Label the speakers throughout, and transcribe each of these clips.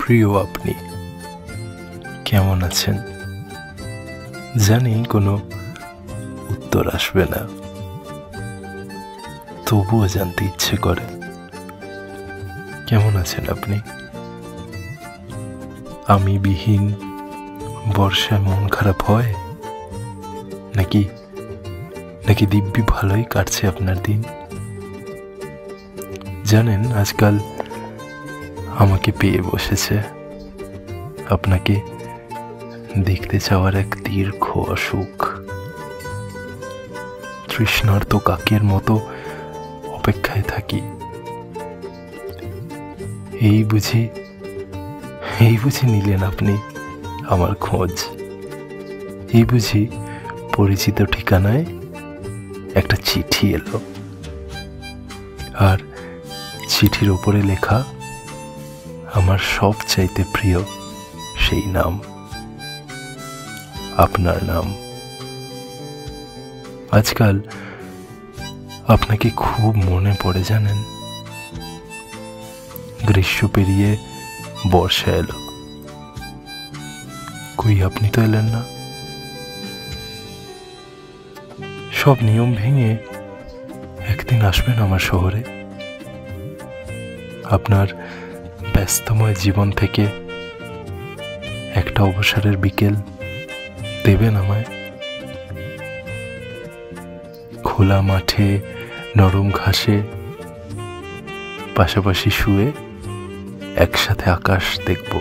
Speaker 1: প্রিয় আপনি কেমন আছেন? জানি কোনো উত্তর আসবে না, তবুও জানতে ইচ্ছে করে কেমন আছেন আপনি। আমি বিহীন বর্ষায় মন খারাপ হয় নাকি নাকি দিব্যি ভালোই কাটছে আপনার দিন? জানেন, আজকাল আমাকে পেয়ে বসেছে আপনাকে দেখতে চাওয়ার এক দীর্ঘ অসুখ। তৃষ্ণার্ত কাকের মতো অপেক্ষায় থাকি। এই বুঝি নিলেন আপনি আমার খোঁজ। এই বুঝি পরিচিত ঠিকানায় একটা চিঠি এলো, আর চিঠির ওপরে লেখা আমার সবচাইতে প্রিয় সেই নাম, আপনার নাম। আজকাল আপনাকে খুব মনে পড়ে, জানেন। গ্রীষ্ম পেরিয়ে বর্ষা এলো, কই আপনি তো এলেন না। সব নিয়ম ভেঙে একদিন আসবেন আমার শহরে। আপনার ব্যস্তময় জীবন থেকে একটা অবসরের বিকেল দেবেন আমায়। খোলা মাঠে নরম ঘাসে পাশাপাশি শুয়ে একসাথে আকাশ দেখব।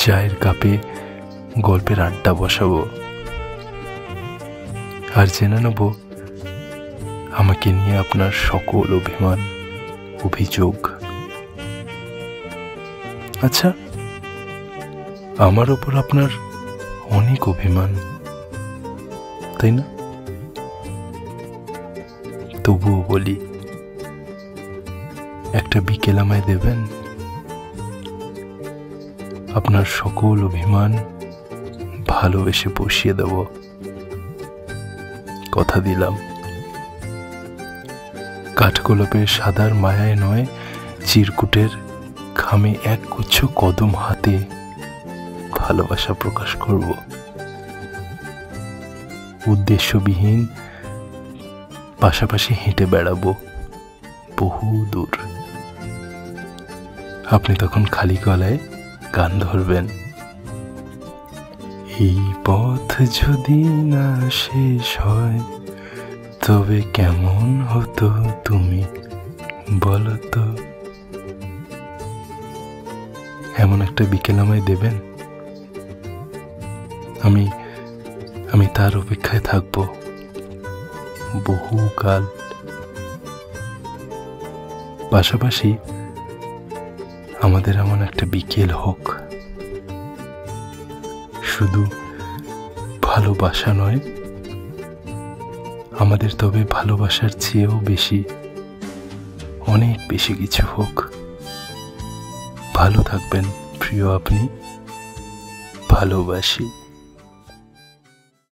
Speaker 1: চায়ের কাপে গল্পের আড্ডা বসাবো, আর জেনে নেব আমাকে নিয়ে আপনার সকল অভিমান অভিযোগ। আচ্ছা, আমার ওপর আপনার অনেক অভিমান, তাই না? তবুও বলি, একটা বিকেল আমায় দেবেন? আপনার সকল অভিমান ভালোবেসে বসিয়ে দেব, কথা দিলাম। কাঠগোলাপের সাদার মায়ায় নয়, চিরকুটের খামে এক গুচ্ছ কদম হাতে ভালোবাসা প্রকাশ করব। উদ্দেশ্যবিহীন পাশাপাশি হেঁটে বেড়াবো বহু দূর। আপনি তখন খালি গলায় গান ধরবেন। এই পথ যদি না শেষ হয় তবে কেমন হতো তুমি বলো তো। এমন একটা বিকেল আমায় দেবেন? আমি তার অপেক্ষায় থাকব বহুকাল। পাশাপাশি আমাদের এমন একটা বিকেল হোক, শুধু ভালোবাসা নয়, আমাদের তবে ভালোবাসার চেয়েও বেশি, অনেক বেশি কিছু হোক। ভালো থাকবেন প্রিয় আপনি, ভালোবাসি।